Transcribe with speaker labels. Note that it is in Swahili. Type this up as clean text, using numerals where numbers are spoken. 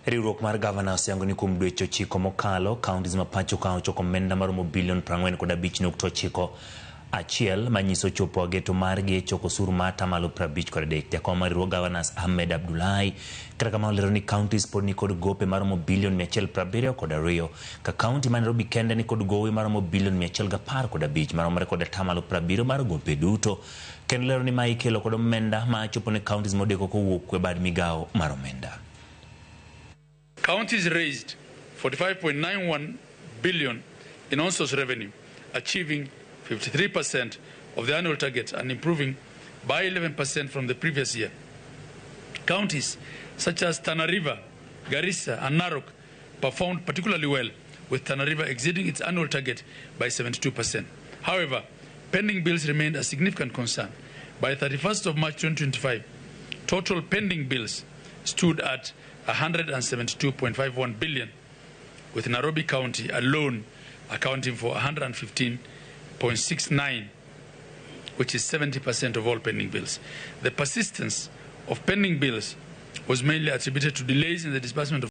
Speaker 1: Riwruok mar Gavanas yango ni kuom dweche 9 mokalo kaunti ma pacho ka ochoko omenda maromo bilion 45.9 achiel manyiso chopo geto margi choko osuru ma atamalo 53. Jakom mar Riwruok Gavanas Ahmed Abdullahi kata kamano olero ni counties pod ni kod gope maromo bilion 172 ka kaunti ma Nairobi kende ni kod gowi maromo bilion 115 maromre kod atamalo 70 mar gope duto. Kendo lero ni ma ikelo kod omenda ma chopo ne counties modeko kowuok kwe bad migao mar omenda.
Speaker 2: Counties raised 45.91 billion in on-source revenue, achieving 53% of the annual target and improving by 11% from the previous year. Counties such as Tana River, Garissa and Narok performed particularly well, with Tana River exceeding its annual target by 72%. However, pending bills remained a significant concern. By 31st of March 2025, total pending bills stood at 172.51 billion, with Nairobi County alone accounting for 115.69, which is 70% of all pending bills. The persistence of pending bills was mainly attributed to delays in the disbursement of